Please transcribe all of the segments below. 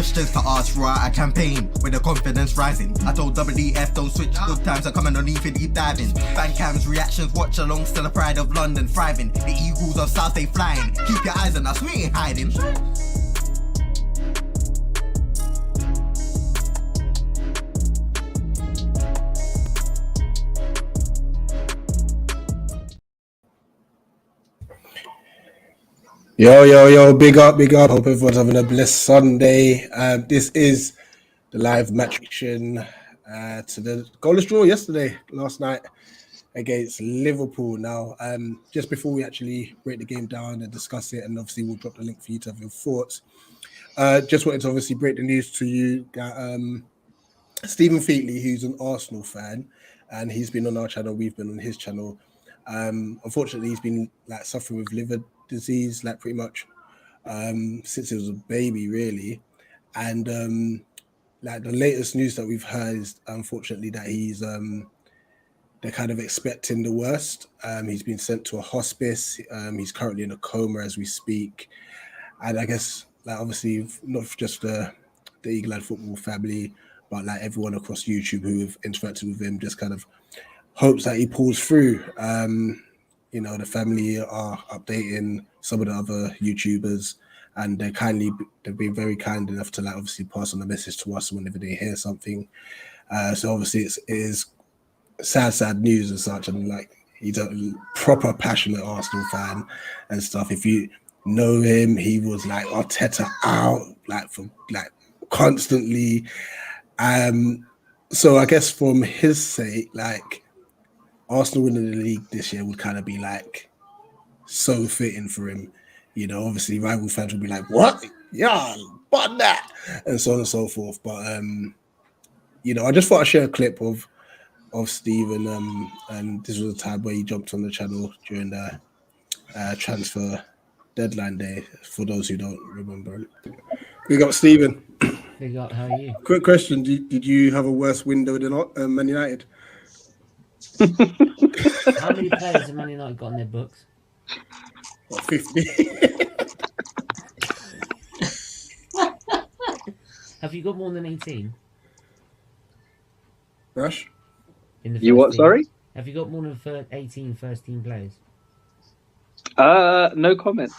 questions to ask throughout a campaign with the confidence rising. I told WDF don't switch, good times are coming on even deep diving. Fan cams, reactions, watch along, still the pride of London thriving. The Eagles of South, they flying. Keep your eyes on us, we ain't hiding. Yo, big up. Hope everyone's having a blessed Sunday. This is the live match reaction to the goalless draw last night against Liverpool. Now, just before we actually break the game down and discuss it, and obviously we'll drop the link for you to have your thoughts, just wanted to obviously break the news to you that Stephen Featley, who's an Arsenal fan, and he's been on our channel, we've been on his channel. Unfortunately, he's been suffering with liver disease pretty much since he was a baby, really. And the latest news that we've heard is unfortunately that he's they're kind of expecting the worst. He's been sent to a hospice. He's currently in a coma as we speak. And I guess obviously not just the Eagle Eye football family, but everyone across YouTube who have interacted with him just kind of hopes that he pulls through. The family are updating some of the other YouTubers, and they've been very kind enough to obviously pass on the message to us whenever they hear something. So obviously it is sad news and such, and he's a proper passionate Arsenal fan and stuff. If you know him, he was Arteta out for constantly. So I guess from his sake, Arsenal winning the league this year would kind of be so fitting for him. Obviously rival fans would be like, what? Yeah, but that, and so on and so forth. But I just thought I'd share a clip of Stephen, and this was a time where he jumped on the channel during the transfer deadline day, for those who don't remember. We got Stephen. Big up, how are you? Quick question, did you have a worse window than Man United? How many players have Man United got in their books? 50. Have you got more than 18? Rush? You what, sorry? Have you got more than 18 first team players? No comment.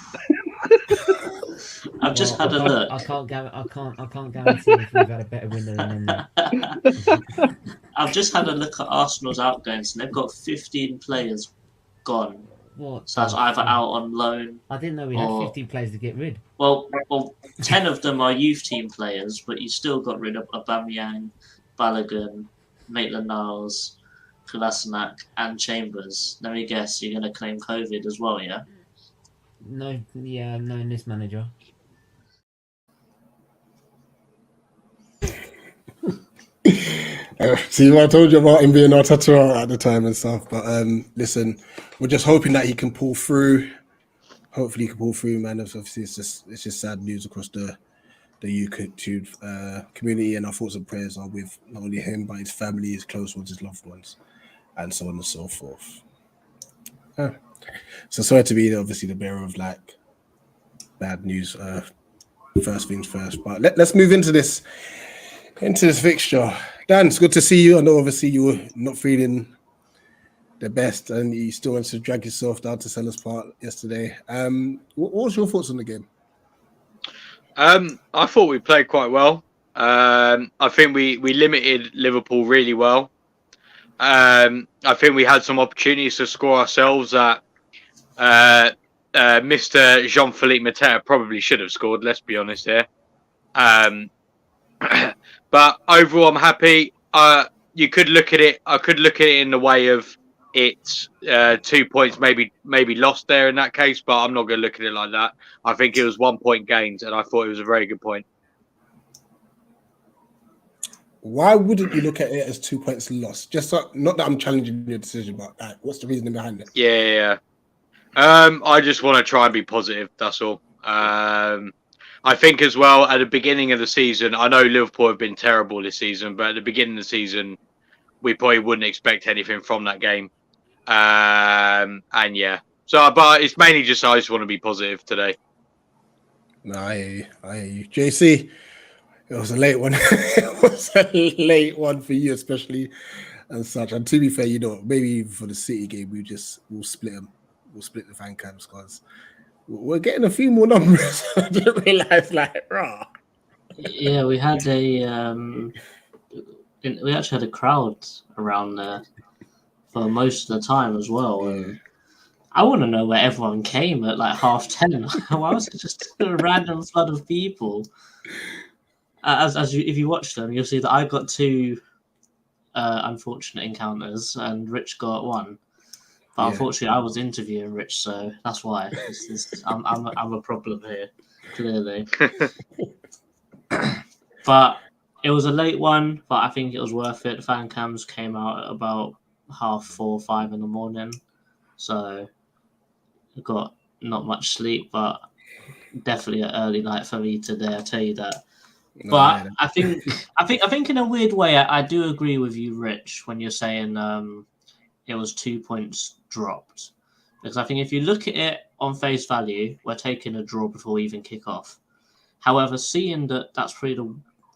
I've just had a look. I can't guarantee if we've had a better window than that. I've just had a look at Arsenal's outgoings, and they've got 15 players gone. What? So that's either out on loan. I didn't know we had 15 players to get rid. Well, 10 of them are youth team players, but you still got rid of Aubameyang, Balogun, Maitland-Niles, Kolasinac, and Chambers. Let me guess, you're going to claim COVID as well, yeah? No, yeah, I'm knowing this manager. See what I told you about him being Arteta at the time and stuff. But listen, we're just hoping that he can pull through. Hopefully he can pull through, man. Obviously, it's just sad news across the YouTube community, and our thoughts and prayers are with not only him but his family, his close ones, his loved ones, and so on and so forth. So sorry to be obviously the bearer of bad news. First things first, but let's move into this fixture. Dan, it's good to see you. I know obviously you were not feeling the best, and you still wanted to drag yourself down to Sellers Park yesterday. What was your thoughts on the game? I thought we played quite well. I think we limited Liverpool really well. I think we had some opportunities to score ourselves that Mr. Jean-Philippe Mateta probably should have scored, let's be honest here. But overall, I'm happy. You could look at it. I could look at it in the way of it's 2 points maybe lost there in that case, but I'm not going to look at it like that. I think it was 1 point gained, and I thought it was a very good point. Why wouldn't you look at it as 2 points lost? Just not that I'm challenging your decision, but what's the reasoning behind it? Yeah. I just want to try and be positive. That's all. I think as well at the beginning of the season, I know Liverpool have been terrible this season, but at the beginning of the season, we probably wouldn't expect anything from that game. And yeah, so but it's mainly just I just want to be positive today. No, I hear you. JC, It was a late one. It was a late one for you, especially and such. And to be fair, you know, maybe for the City game, we'll split them. We'll split the fan cams because we're getting a few more numbers. I didn't realize, like, rah. Yeah, we had we actually had a crowd around there for most of the time as well. Yeah. And I want to know where everyone came at like 10:30. Why was it just a random flood of people? If you watch them, you'll see that I got 2 unfortunate encounters and Rich got 1. But unfortunately, I was interviewing Rich, so that's why. I'm a problem here, clearly. But it was a late one, but I think it was worth it. The fan cams came out at about 4:30, 5 in the morning, so I got not much sleep, but definitely an early night for me today. I tell you that. No, But yeah. I think in a weird way, I do agree with you, Rich, when you're saying it was 2 points dropped, because I think if you look at it on face value, we're taking a draw before we even kick off. However, seeing that that's probably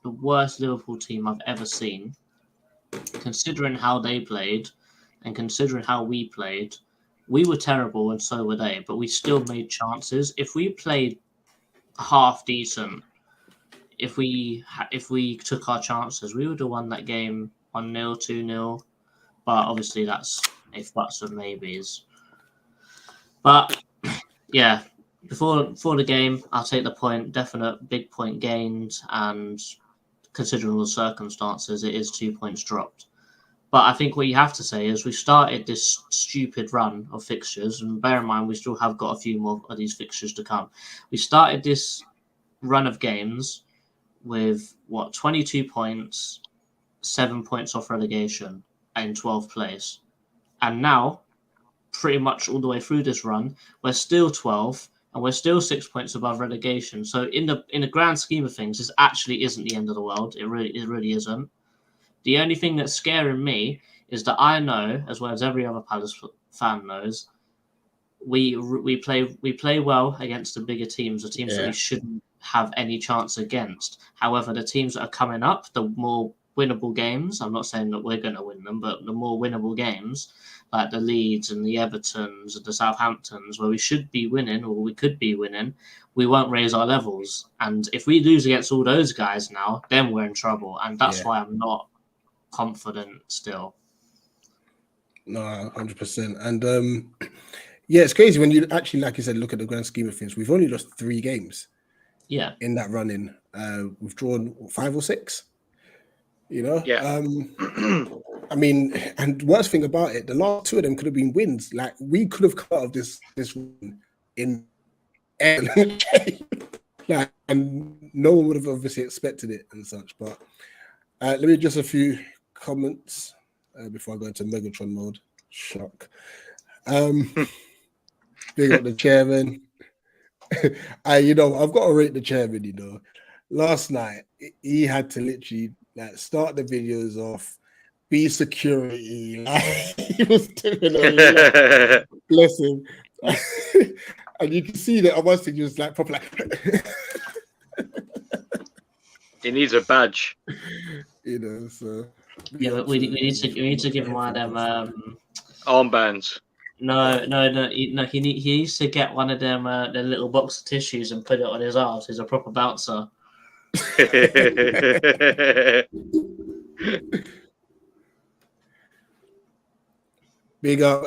the worst Liverpool team I've ever seen, considering how they played and considering how we played, we were terrible and so were they, but we still made chances. If we played half decent, if we took our chances, we would have won that game 1-0, 2-0. But obviously that's if buts and maybes. But yeah, before the game, I'll take the point. Definite big point gained, and considering all the circumstances, it is 2 points dropped. But I think what you have to say is we started this stupid run of fixtures, and bear in mind we still have got a few more of these fixtures to come. We started this run of games with 22 points, 7 points off relegation, in 12th place, and now pretty much all the way through this run, we're still 12th and we're still 6 points above relegation. So in the grand scheme of things, this actually isn't the end of the world. It really isn't. The only thing that's scaring me is that I know, as well as every other Palace fan knows, we play well against the bigger teams, the teams that we shouldn't have any chance against. However, the teams that are coming up, the more winnable games, I'm not saying that we're going to win them, but the more winnable games, like the Leeds and the Evertons and the Southamptons, where we should be winning or we could be winning, we won't raise our levels. And if we lose against all those guys now, then we're in trouble. And that's why I'm not confident still. No, 100%. And yeah, it's crazy when you actually, like you said, look at the grand scheme of things. We've only lost 3 games. Yeah. In that run-in, we've drawn 5 or 6. You know. Yeah. I mean, and worst thing about it, the last 2 of them could have been wins. Like we could have come out of this win in like, and no one would have obviously expected it and such. But let me just a few comments before I go into Megatron mode. Shock. Big up the chairman. You know, I've got to rate the chairman. You know, last night he had to literally start the videos off, be security. He was doing a lot. Bless him. And you can see that I was thinking, just like proper like. He needs a badge. You know, so yeah, but we need to give him one of them armbands. No. He needs to get one of them the little box of tissues and put it on his arms. He's a proper bouncer. Big up,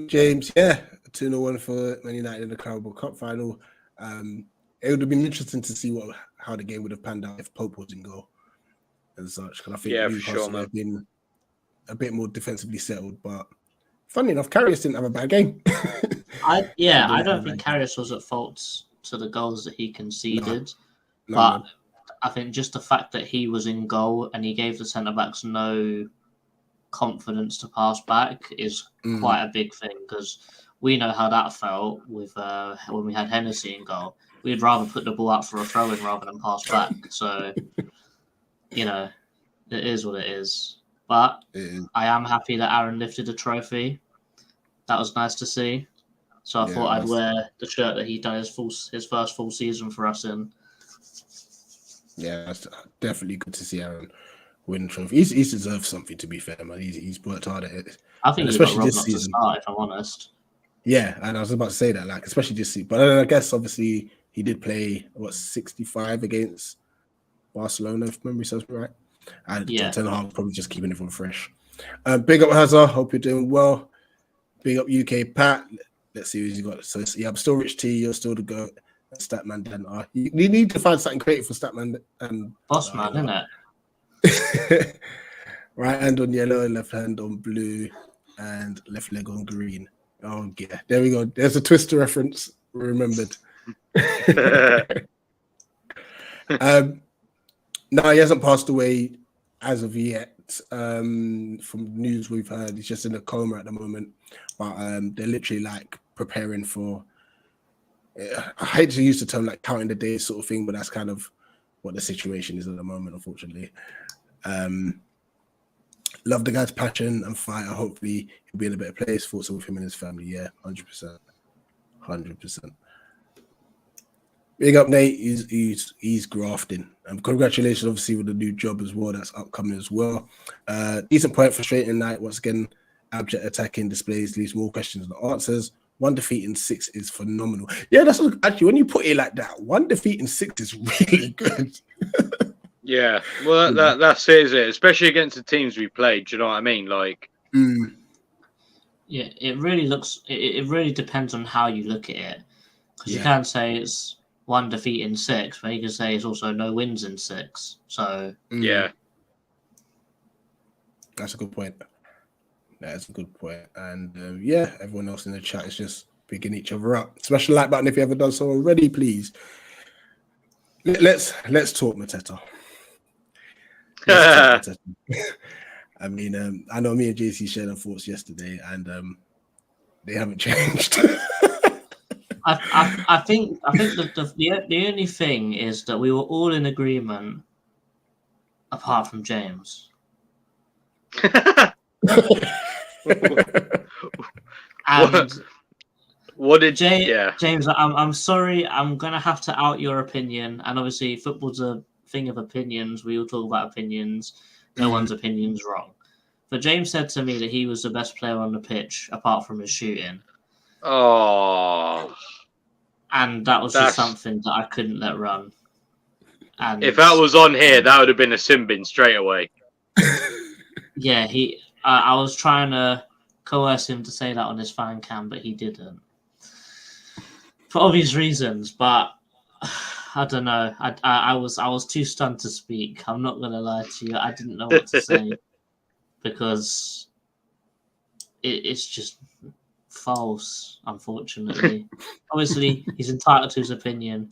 James. Yeah, 2-1 for Man United in the Carabao Cup final. It would have been interesting to see how the game would have panned out if Pope was in goal and such. Because I think Newcastle have been a bit more defensively settled. But funny enough, Karius didn't have a bad game. I don't think Karius was at fault to the goals that he conceded, but I think just the fact that he was in goal and he gave the centre backs no confidence to pass back is quite a big thing, because we know how that felt with when we had Hennessy in goal. We'd rather put the ball out for a throw-in rather than pass back. So, you know, it is what it is. But I am happy that Aaron lifted the trophy. That was nice to see. So I thought I'd wear the shirt that he done his first full season for us in. Yeah, that's definitely good to see Aaron win the trophy. He's deserved something, to be fair, man. He's worked hard at it. I think And he got especially robbed this not to season. start, if I'm honest. Yeah, and I was about to say that, like, especially this season. But then I guess obviously he did play 65 against Barcelona, if memory serves me right. And Yeah. Ten Hag probably just keeping everyone fresh. Big up Hazard, hope you're doing well. Big up UK Pat. Let's see who's you got. So yeah, I'm still Rich T, you're still the GOAT. Statman Dan R. You need to find something creative for Statman and Boss man, isn't it? right hand on yellow, left hand on blue, and left leg on green. Oh yeah, there we go. There's a Twister reference. Remembered. No, he hasn't passed away as of yet. From news we've heard, he's just in a coma at the moment. But they're literally like preparing for. I hate to use the term like counting the days sort of thing, but that's kind of what the situation is at the moment, unfortunately. Love the guy's passion and fight. Hopefully he'll be in a better place. Thoughts with him and his family. Yeah, 100%. 100%. Big up, Nate. He's grafting. Congratulations, obviously, with the new job as well. That's upcoming as well. Decent point, frustrating night. Once again, abject attacking displays leaves more questions than answers. 1 defeat in 6 is phenomenal. Yeah, that's actually when you put it like that. 1 defeat in 6 is really good. Yeah, well, that's it, is it? Especially against the teams we played. Do you know what I mean? Like, yeah, it really looks. It really depends on how you look at it, because you can say it's 1 defeat in 6, but you can say it's also no wins in 6. So yeah, that's a good point. That's a good point. And yeah, everyone else in the chat is just picking each other up. Smash the like button if you haven't done so already, please. Let's talk Mateta. I mean, I know me and JC shared our thoughts yesterday, and they haven't changed. I think the only thing is that we were all in agreement, apart from James. And what did James? I'm sorry. I'm gonna have to out your opinion. And obviously, football's a thing of opinions. We all talk about opinions. No one's opinion's wrong. But James said to me that he was the best player on the pitch, apart from his shooting. Oh, and that was just something that I couldn't let run. And if that was on here, that would have been a sin bin straight away. Yeah, I was trying to coerce him to say that on his fan cam, but he didn't, for obvious reasons. But I don't know. I was too stunned to speak. I'm not gonna lie to you. I didn't know what to say because it's just false, unfortunately. Obviously, he's entitled to his opinion,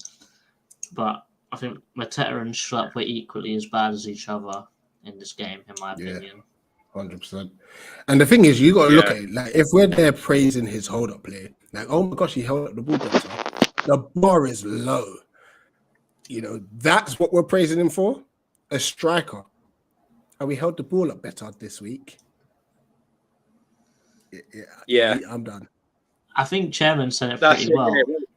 but I think Mateta and Schlupp were equally as bad as each other in this game, in my opinion. 100%. And the thing is, you got to look at it. Like, if we're there praising his hold-up play, like, oh my gosh, he held up the ball better. The bar is low. You know, that's what we're praising him for. A striker. And we held the ball up better this week. Yeah, I'm done. I think Chairman said it pretty well.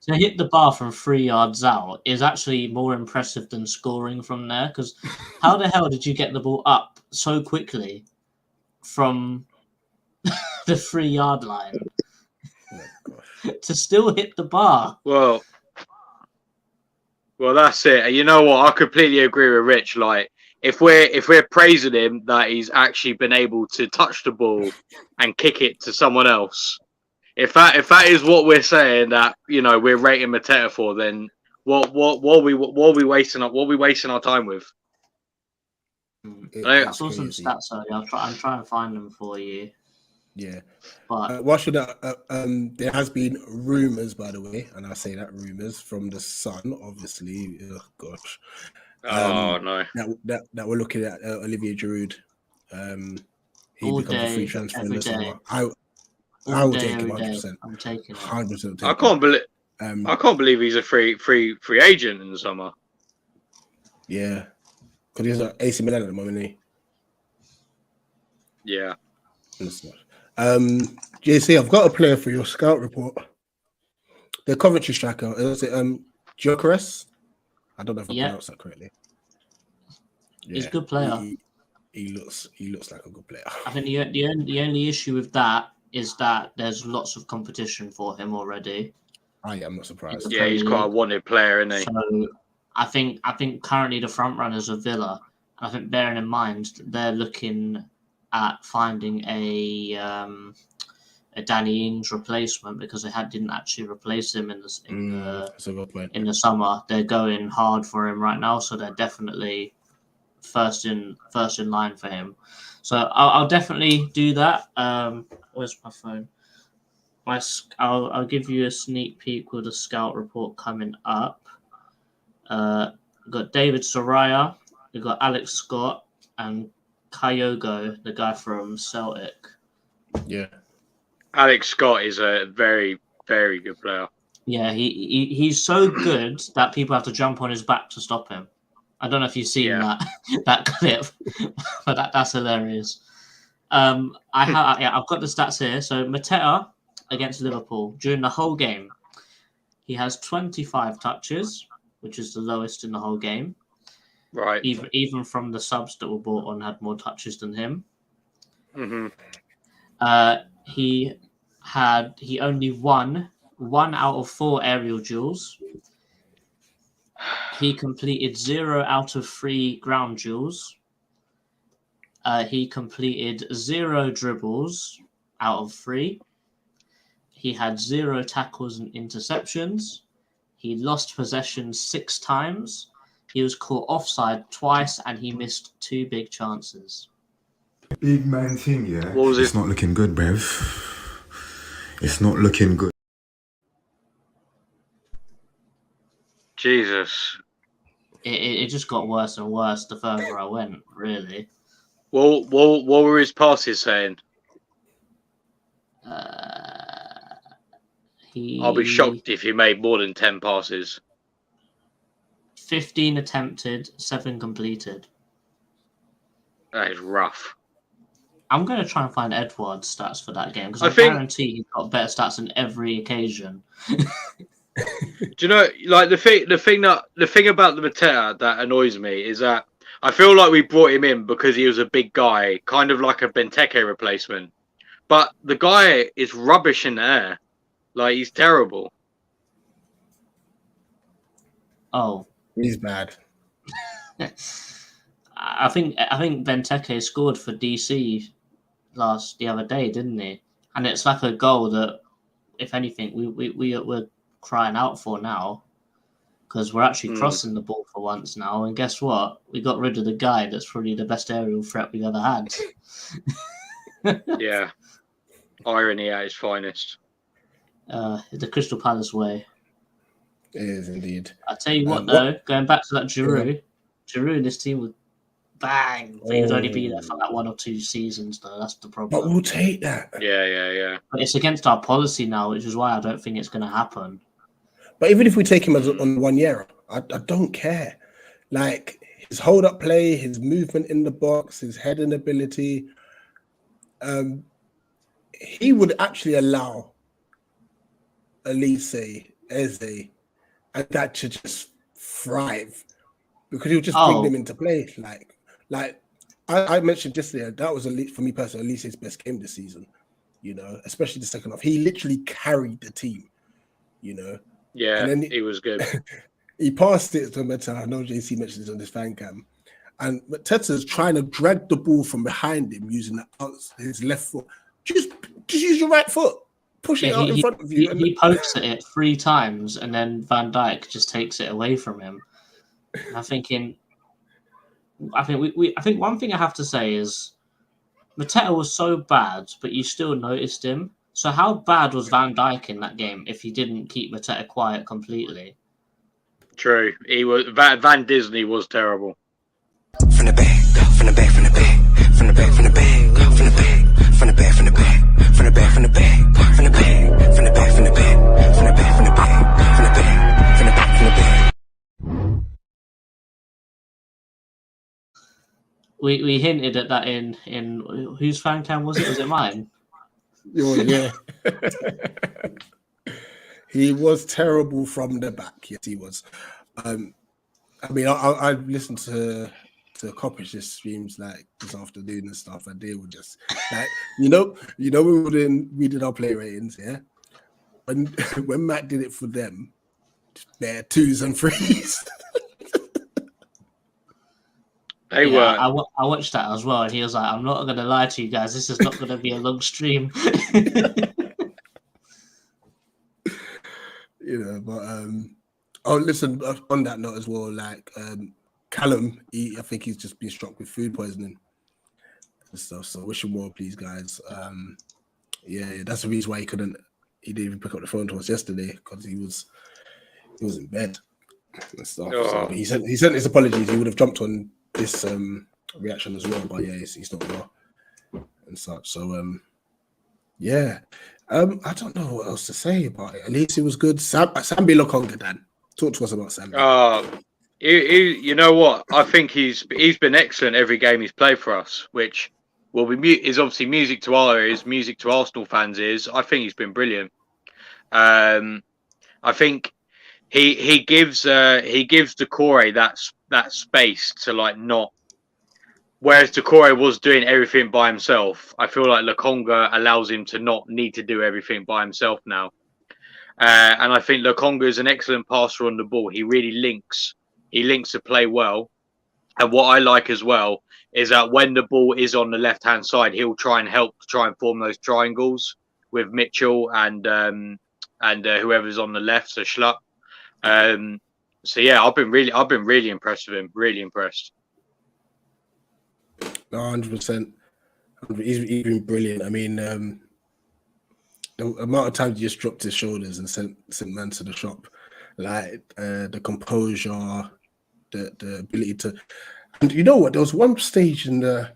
To hit the bar from 3 yards out is actually more impressive than scoring from there. Because how the hell did you get the ball up so quickly from the 3-yard line to still hit the bar? Well, that's it. You know what? I completely agree with Rich. Like, if we're praising him that he's actually been able to touch the ball and kick it to someone else, if that is what we're saying that, you know, we're rating Mateta for, then what are we wasting our time with? I saw some stats earlier. I'm trying to find them for you. Yeah. But what should there has been rumors, by the way, and I say that rumors from the Sun, obviously. Oh gosh. No. That we're looking at Olivier Giroud. He all becomes a free day, transfer in every the day. summer. I will take him 100%. I'm taking it. 100%. I can't believe he's a free agent in the summer. Yeah, because he's at AC Milan at the moment, isn't he? Yeah. JC, I've got a player for your scout report. The Coventry striker, is it Gyökeres? I don't know if I pronounced that correctly. He's a good player. He looks like a good player. I think the only issue with that is that there's lots of competition for him already. I am not surprised. Yeah, he's quite a wanted player, isn't he? So I think currently the front runners are Villa. And I think bearing in mind that they're looking at finding a Danny Ings replacement because they didn't actually replace him in the summer. They're going hard for him right now, so they're definitely first in line for him. So I'll definitely do that. Where's my phone? I'll give you a sneak peek with a scout report coming up. We've got David Soraya, we've got Alex Scott, and Kyogo, the guy from Celtic. Yeah. Alex Scott is a very, very good player. Yeah, he's so good that people have to jump on his back to stop him. I don't know if you've seen that clip, but that's hilarious. I've got the stats here. So Mateta against Liverpool during the whole game, he has 25 touches, which is the lowest in the whole game. Right. Even from the subs that were brought on had more touches than him. Mm-hmm. He only won 1 out of 4 aerial duels. He completed 0 out of 3 ground duels. He completed 0 dribbles out of 3. He had 0 tackles and interceptions. He lost possession 6 times. He was caught offside twice, and he missed 2 big chances. Big man thing, yeah. What was it's it? not looking good, Bev. It's not looking good. Jesus. It just got worse and worse the further I went, really. Well, what were his passes saying? I'll be shocked if he made more than 10 passes. 15 attempted, 7 completed. That is rough. I'm going to try and find Edward's stats for that game because I guarantee he's got better stats on every occasion. Do you know, like the thing about the Mateta that annoys me is that I feel like we brought him in because he was a big guy, kind of like a Benteke replacement. But the guy is rubbish in the air. Like, he's terrible. Oh, he's bad. I think Benteke scored for DC the other day, didn't he? And it's like a goal that, if anything, we're crying out for now because we're actually crossing the ball for once now. And guess what? We got rid of the guy that's probably the best aerial threat we've ever had. Yeah, irony at its finest. The Crystal Palace way. It is indeed. I tell you what, though, going back to that Giroud in this team would bang. But he would only be there for like 1 or 2 seasons, though. That's the problem. But we'll take that. Yeah. But it's against our policy now, which is why I don't think it's going to happen. But even if we take him on 1 year, I don't care. Like, his hold-up play, his movement in the box, his heading ability, he would actually allow Elise, Eze, and that to just thrive because he'll just bring them into play. Like I mentioned yesterday, that was for me personally, Elise's best game this season. You know, especially the second half. He literally carried the team. You know. Yeah, and then he was good. He passed it to Mateta. I know JC mentioned this on his fan cam. And Mateta's trying to drag the ball from behind him using his left foot. Just use your right foot. Push it out in front of you. He pokes at it 3 times and then Van Dijk just takes it away from him. I think one thing I have to say is Mateta was so bad, but you still noticed him. So how bad was Van Dijk in that game if he didn't keep Mateta quiet completely? True. He was Van Disney was terrible. From the back, from the back, from the back, from the back, from the back, from the back, from the back, from the back, from the back, from the back, from the back, from the back, from the back, from the back, from the back, from the back, from the back, from the back. We hinted at that in whose fan cam was it? Was it mine? Yeah. He was terrible from the back. Yes, he was. I mean, I listened to to accomplish this streams like this afternoon and stuff, and they were just like, you know, we did our play ratings, yeah. When Matt did it for them, they're 2s and 3s. They were. I watched that as well, and he was like, "I'm not going to lie to you guys. This is not going to be a long stream." You know, but oh, listen. On that note as well, like Callum, I think he's just been struck with food poisoning and stuff. So wish him well, please, guys. Yeah, that's the reason why he didn't even pick up the phone to us yesterday, because he was in bed and stuff. Oh. So, but he sent his apologies. He would have jumped on this reaction as well, but yeah, he's not well and such. So yeah, I don't know what else to say about it. At least it was good. Sambi Lokonga, Dan, talk to us about Sambi. You know what? I think he's been excellent every game he's played for us, which is obviously music to our ears, music to Arsenal fans' ears. I think he's been brilliant. I think he gives Decore that space to like not. Whereas Decore was doing everything by himself, I feel like Lokonga allows him to not need to do everything by himself now. And I think Lokonga is an excellent passer on the ball. He really links the play well. And what I like as well is that when the ball is on the left-hand side, he'll try and form those triangles with Mitchell and whoever's on the left, so Schlupp. So yeah, I've been really impressed with him. Really impressed. 100%. He's been brilliant. I mean, the amount of times he just dropped his shoulders and sent man to the shop, like the composure, the ability to. And you know what? There was one stage in the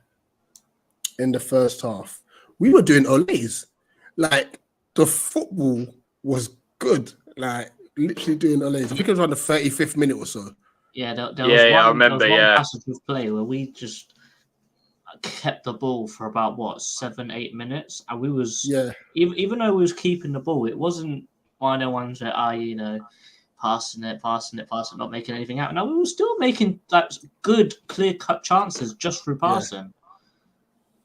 first half we were doing olays. Like the football was good. Like literally doing olays. I think it was around the 35th minute or so. Yeah, there was one, I remember. There was one Yeah, passage of play where we just kept the ball for about 7-8 minutes, and we was even though we was keeping the ball, it wasn't one of the ones that passing it, not making anything out. No, we were still making like good, clear-cut chances just through passing.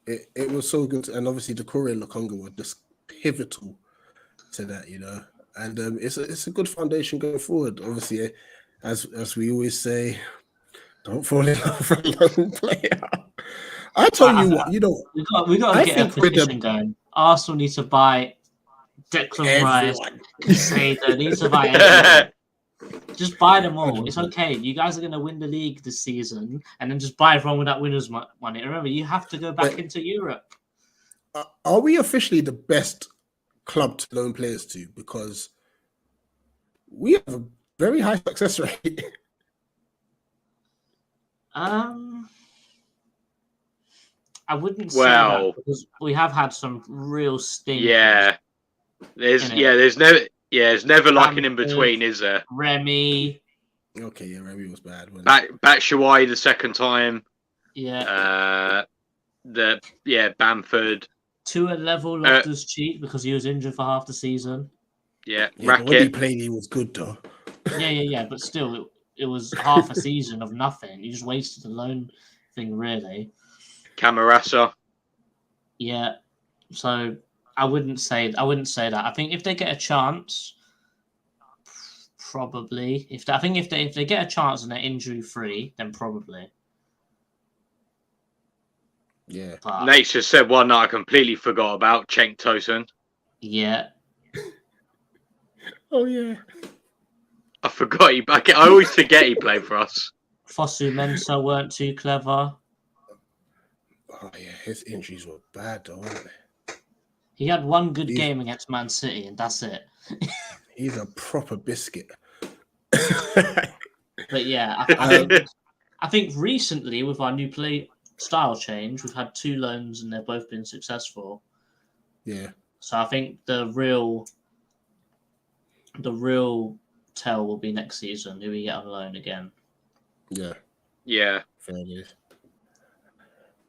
It was so good, and obviously Decore and Lokonga were just pivotal to that, you know. And it's a good foundation going forward. Obviously, as we always say, don't fall in love with a lone player. I tell you what, you know, we got to get a petition going. Arsenal needs to buy Declan Rice, Casado, needs to buy everyone. Just buy them all. It's okay. You guys are going to win the league this season, and then just buy everyone with that winners' money. Remember, you have to go back into Europe. Are we officially the best club to loan players to? Because we have a very high success rate. I wouldn't say that, because we have had some real stinkers. Yeah. There's never like an in between, is there? Remy. Okay, yeah, Remy was bad. Batshuayi the second time. Yeah. Bamford. To a level, Loftus cheat because he was injured for half the season. Yeah, but when he played, he was good though. Yeah, but still, it was half a season of nothing. You just wasted the loan thing, really. Camarasa. Yeah, so I wouldn't say that. I think if they get a chance, probably. If they get a chance and they're injury free, then probably. Yeah. But, Nate just said one that I completely forgot about. Cenk Tosun. Yeah. Oh yeah. I forgot I always forget he played for us. Fosu Mensah weren't too clever. Oh yeah, his injuries were bad though, weren't they? He had one good game against Man City, and that's it. He's a proper biscuit. But yeah, I think recently with our new play style change, we've had 2 loans and they've both been successful. Yeah. So I think the real tell will be next season, who we get on loan again. Yeah. Yeah. Fair enough.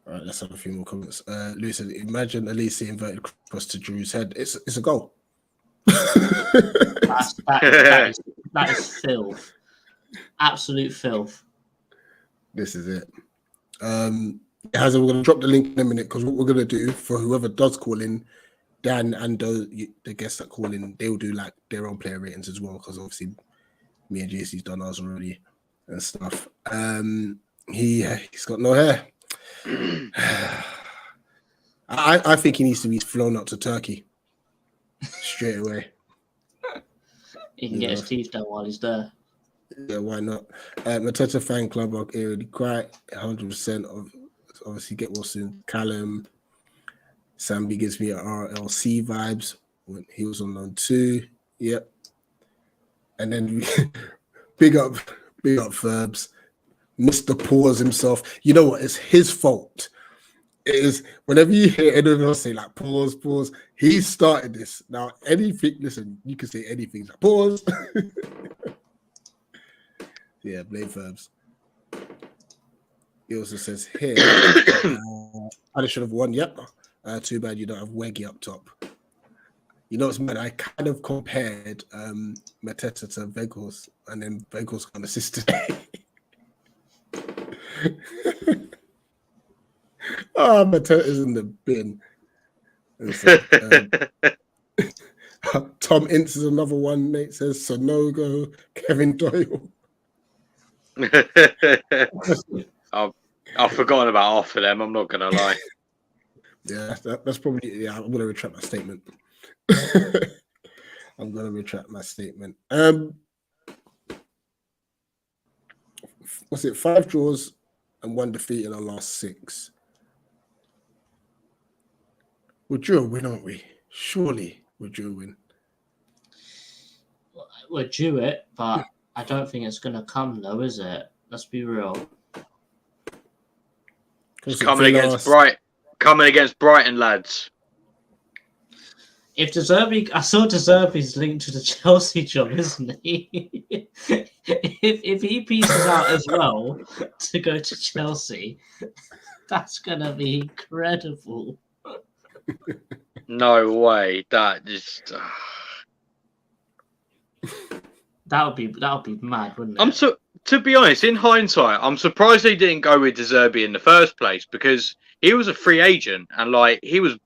All right, let's have a few more comments. Lewis said, imagine Elise inverted cross to Drew's head. It's a goal. That is filth. Absolute filth. This is it. We're going to drop the link in a minute because what we're going to do for whoever does call in, Dan and the guests that call in, they'll do like their own player ratings as well because obviously me and JC's done ours already and stuff. He's got no hair. I think he needs to be flown out to Turkey straight away. He can get his teeth done while he's there. Yeah, why not? Mateta fan club are really quite 100% of obviously get well soon. Callum, Sambi gives me RLC vibes when he was on loan too. Yep. And then big up Verbs. Mr. Pause himself. You know what? It's his fault. It is whenever you hear anyone else say like pause, he started this. Now anything, listen, you can say anything like pause. Yeah, blame Verbs. He also says here, I should have won. Yep. Too bad you don't have Weggy up top. You know what's mad? I kind of compared Mateta to Vegas, and then Vegas kind of assisted. Oh, Mateta's in the bin. So, Tom Ince is another one. Nate says Sonogo, Kevin Doyle. I've forgotten about half of them. I'm not gonna lie. Yeah, that's probably. Yeah, I'm gonna retract my statement. I'm gonna retract my statement. Was it 5 draws and 1 defeat in our last 6? We're due a win, aren't we? Surely we're due a win. We're due it, but I don't think it's going to come, though, is it? Let's be real. It's coming against Brighton, lads. If De Zerbi, I saw De Zerbi's linked to the Chelsea job, isn't he? if he pieces out as well to go to Chelsea, that's gonna be incredible. No way. That just. That would be mad, wouldn't it? To be honest, in hindsight, I'm surprised they didn't go with De Zerbi in the first place because he was a free agent and like he was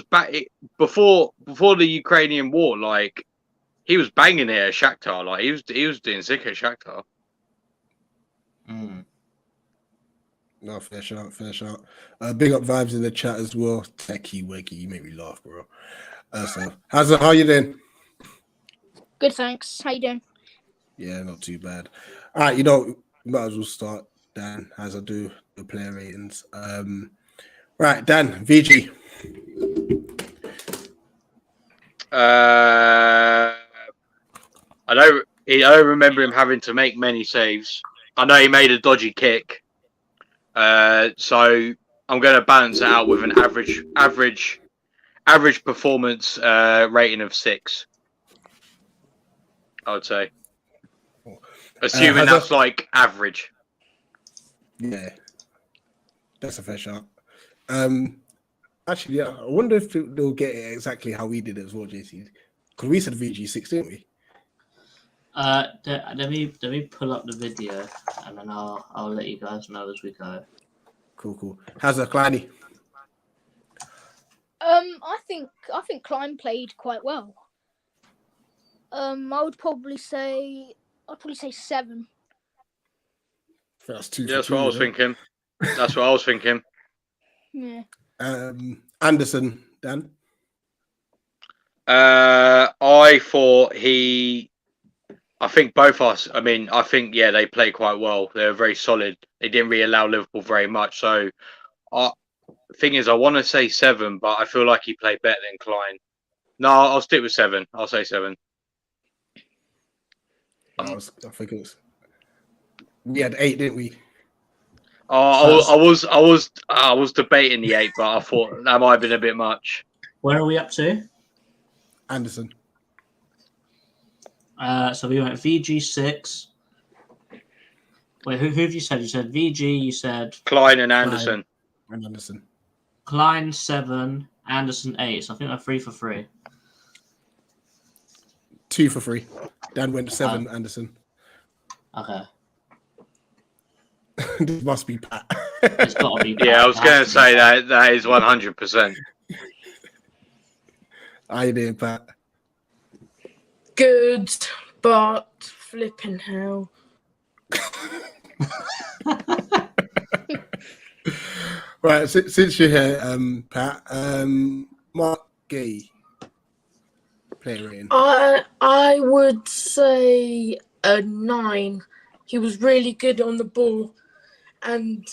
back before the Ukrainian war. Like he was banging it at Shakhtar. Like he was doing sick at Shakhtar. No, fair shout. Big up Vibes in the chat as well. Techie Weggy, you make me laugh, bro. So how you doing? Good, thanks. How you doing? Yeah, not too bad. All right, you know, we might as well start, Dan, as I do the player ratings. Right, Dan, VG. I don't remember him having to make many saves. I know he made a dodgy kick. So I'm going to balance it out with an average performance rating of 6. I would say, assuming that's like average. Yeah, that's a fair shot. Actually, yeah, I wonder if they'll get it exactly how we did it as well, JC. Because we said VG6, didn't we? Let me pull up the video and then I'll let you guys know as we go. Cool. How's that, Kleiny? I think Klein played quite well. I'd probably say 7. That's 2. Yeah, that's what I was thinking. That's what I was thinking. Yeah. Anderson, Dan. I think both us. I mean, I think they played quite well. They were very solid. They didn't really allow Liverpool very much. So, thing is, I want to say 7, but I feel like he played better than Klein. No, I'll stick with 7. I'll say 7. I think it was. We had 8, didn't we? I was debating the 8, but I thought that might have been a bit much. Where are we up to? Anderson. So we went VG 6. Wait, who have you said? You said VG. You said Klein and Anderson. Klein 7, Anderson 8. So I think we're 3 for 3. 2 for 3. Dan went 7. Anderson. Okay. This must be Pat. It's got to be. Yeah, I was going to say that is 100%. How you doing, Pat? Good, but flipping hell. Right, since you're here, Pat, Mark Gay, player rating. I would say a 9. He was really good on the ball, and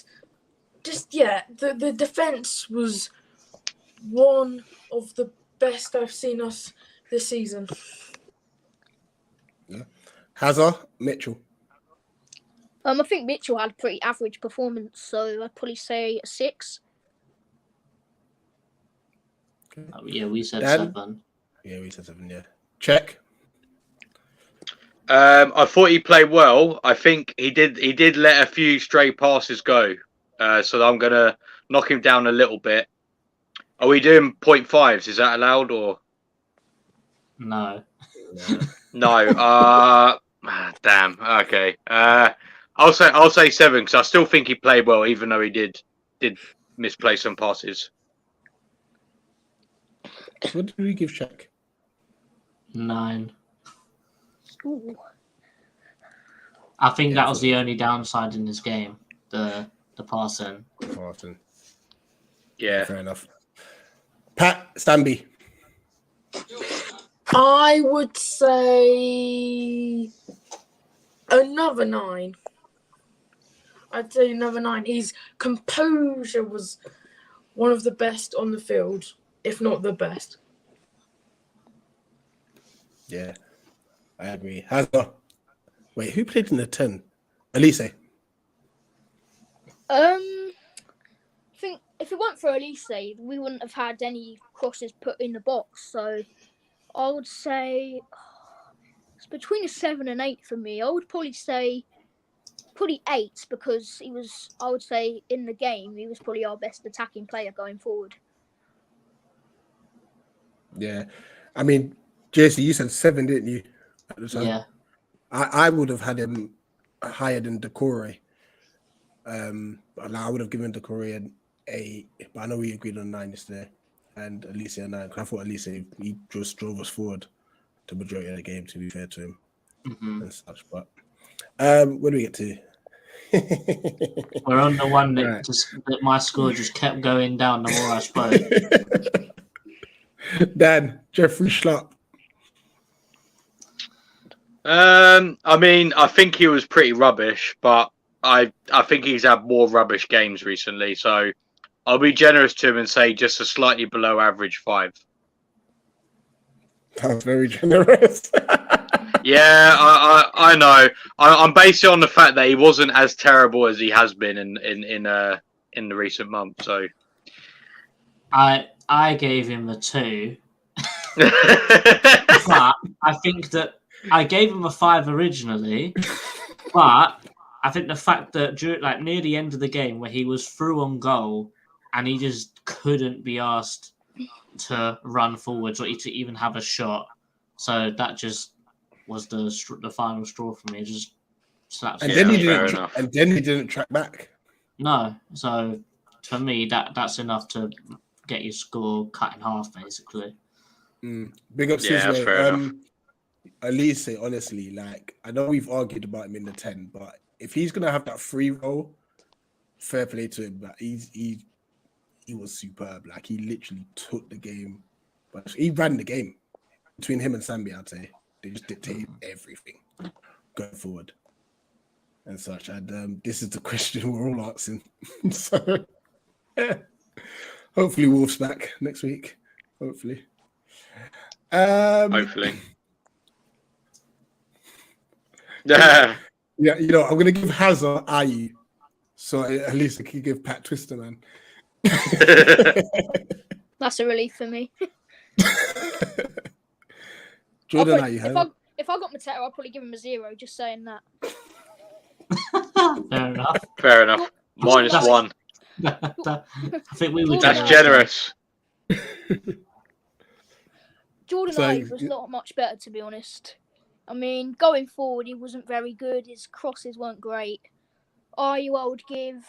just the defense was one of the best I've seen us this season. Yeah. Hazard, Mitchell. I think Mitchell had a pretty average performance, so I'd probably say a 6. Yeah, we said Dan? 7. Yeah, we said 7. Yeah. Check. I thought he played well. I think he did let a few stray passes go. So I'm gonna knock him down a little bit. Are we doing 0.5s? Is that allowed or No. no? Damn. Okay. I'll say 7 because I still think he played well, even though he did misplay some passes. What did we give Check? 9. Ooh. I think that was the only downside in this game. The passing. Martin. Yeah. Fair enough. Pat Stanby. I would say another 9. I'd say another 9. His composure was one of the best on the field, if not the best. Yeah, I agree. Hazard. Wait, who played in the 10? Elise. I think if it weren't for Elise, we wouldn't have had any crosses put in the box. So I would say it's between a 7 and 8 for me. I would probably say 8 because he was. I would say in the game he was probably our best attacking player going forward. Yeah, I mean, JC, you said 7, didn't you? At the time? Yeah. I would have had him higher than Decore. I would have given Decore an 8, but I know we agreed on 9 yesterday, and Elise a 9. I thought Elise he just drove us forward the majority of the game. To be fair to him, and such. But where do we get to? We're on the one that Right. that my score just kept going down the more I spoke. Dan, Jeffrey Schlupp. I mean, I think he was pretty rubbish, but I think he's had more rubbish games recently, so I'll be generous to him and say just a slightly below average 5. That was very generous. Yeah, I know. I'm basing it on the fact that he wasn't as terrible as he has been in the recent months. So I gave him a 2, but I think that I gave him a 5 originally, but I think the fact that near the end of the game where he was through on goal and he just couldn't be asked to run forwards or to even have a shot, so that just was the final straw for me. Just slaps. And Yeah, then he didn't track back. No, so for me that's enough to get your score cut in half, basically. Big up, Yeah, that's fair enough. Elise, honestly, like I know we've argued about him in the 10, but if he's gonna have that free role, fair play to him. But he was superb. Like he literally took the game, but he ran the game between him and Sambi. I'd say they just dictated everything going forward and such. And this is the question we're all asking. So yeah, hopefully Wolves back next week. Hopefully. Hopefully. Yeah. Yeah, you know, I'm gonna give Hazard Ayu, so at least I can give Pat Twister, man. That's a relief for me. Jordan Ayu, if I got Mateta, I'd probably give him a 0. Just saying that. Fair enough. Fair enough. -1. I think we were. That's generous. Jordan Ayew was not much better, to be honest. I mean, going forward, he wasn't very good. His crosses weren't great. Ayew, I would give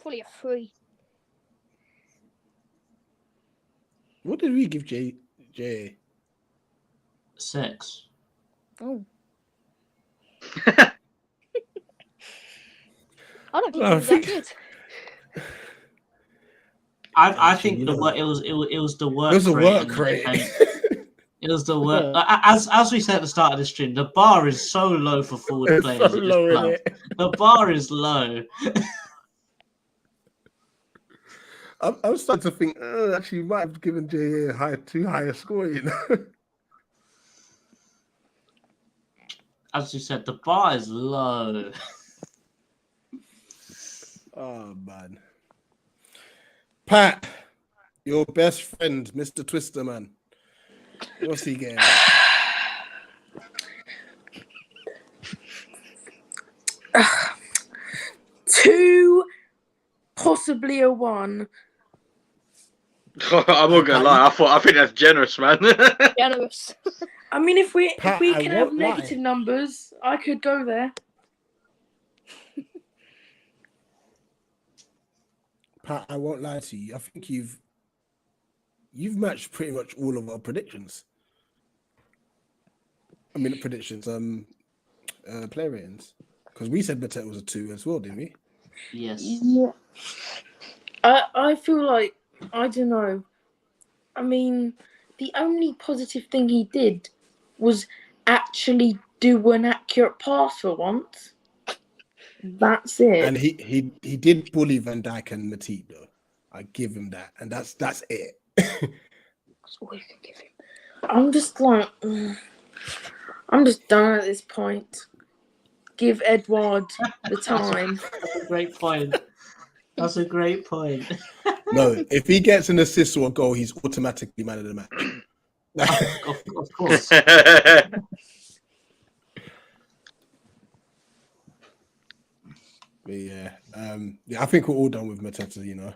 Probably a 3. What did we give J? 6. Oh. I don't think I it was think- that good. I think it was the work. It was a rate work and the rate. defense. It was the work. As we said at the start of this stream, the bar is so low for forward It's players. so in this low, club. innit? The bar is low. I'm starting to think, actually, you might have given J too high a score, you know? As you said, the bar is low. Oh, man. Pat, your best friend, Mr. Twister, man. What's he getting? 2, possibly a 1. I'm not gonna lie. I think that's generous, man. Generous. I mean, if we Pat, I can have won't lie. negative numbers, I could go there. Pat, I won't lie to you. I think you've matched pretty much all of our predictions. I mean, predictions, player ratings. Because we said Mateta was a 2 as well, didn't we? Yes. Yeah. I feel like, I don't know. I mean, the only positive thing he did was actually do an accurate pass for once. That's it. And he did bully Van Dijk and Matip, though. I give him that. And that's it. That's all you can give him. I'm just like, I'm just done at this point. Give Edward the time. That's a great point. That's a great point. No, if he gets an assist or a goal, he's automatically man of the match. Of course. But yeah, I think we're all done with Mateta, you know.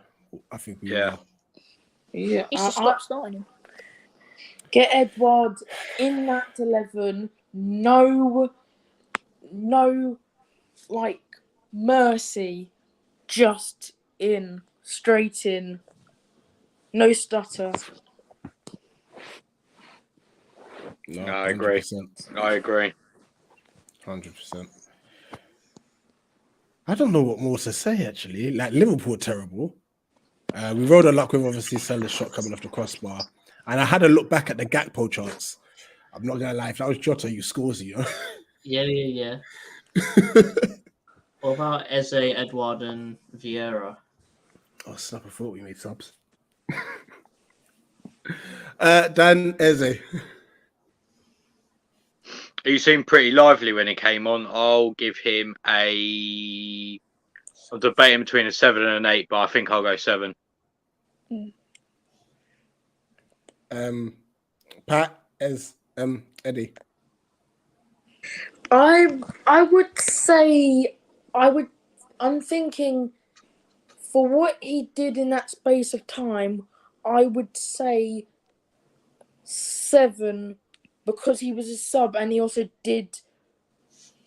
I think we are. Yeah, It's to stop starting him. get Edward in that 11. No, like mercy. Just in, straight in. No stutter. No, I agree. 100%. I agree. 100%. I don't know what more to say, actually. Like, Liverpool terrible. We rode a luck with obviously Salah's shot coming off the crossbar. And I had a look back at the Gakpo charts. I'm not going to lie, if that was Jota, you scores, you know? Yeah. What about Eze, Edward, and Vieira? Oh, snap, I thought we made subs. Dan Eze. He seemed pretty lively when he came on. I'll give him a... I'm debating between a 7 and an 8, but I think I'll go 7. Pat, Eddie. I would say I'm thinking for what he did in that space of time, I would say 7 because he was a sub and he also did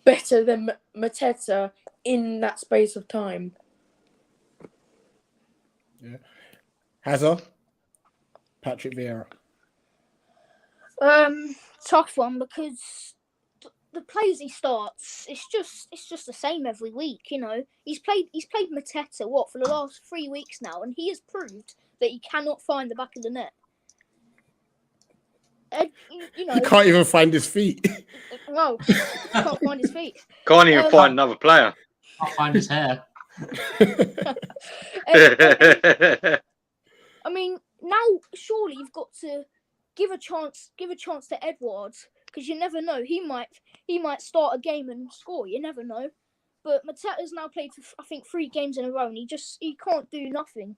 better than Mateta in that space of time. Yeah. Hazard. Patrick Vieira. Tough one because the players he starts, it's just the same every week. You know, he's played Mateta for the last 3 weeks now, and he has proved that he cannot find the back of the net. You know, He can't even find his feet. No, he can't find his feet. Can't even find another player. Can't find his hair. I mean, now surely you've got to give a chance to Edward because you never know. He might start a game and score. You never know. But Mateta's now played for I think 3 games in a row, and he can't do nothing.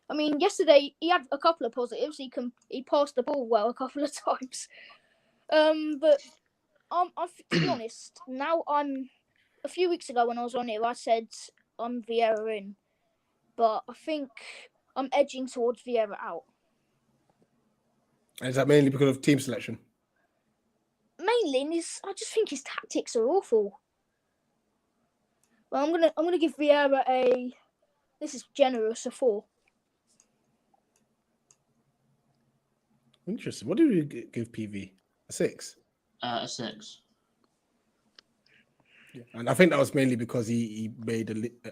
I mean, yesterday he had a couple of positives. He passed the ball well a couple of times. But to be honest, now a few weeks ago when I was on here, I said I'm Vieira in, but I think I'm edging towards Vieira out. Is that mainly because of team selection? Mainly, I just think his tactics are awful. Well, I'm gonna give Vieira a This is generous, a 4. Interesting. What did we give PV? A 6? A 6. Yeah. And I think that was mainly because he made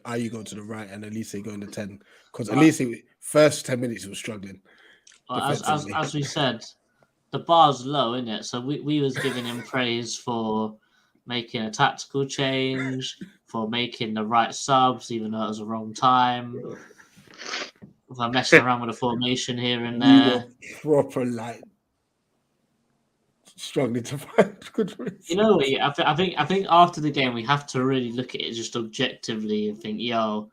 Ayu go to the right and Elise go in the 10. Because Elise, first 10 minutes, he was struggling. As we said, the bar's low, isn't it? So we was giving him praise for making a tactical change, for making the right subs, even though it was the wrong time. For messing around with the formation here and there. We were proper struggling to find good reasons. You know, I think after the game we have to really look at it just objectively and think, yo,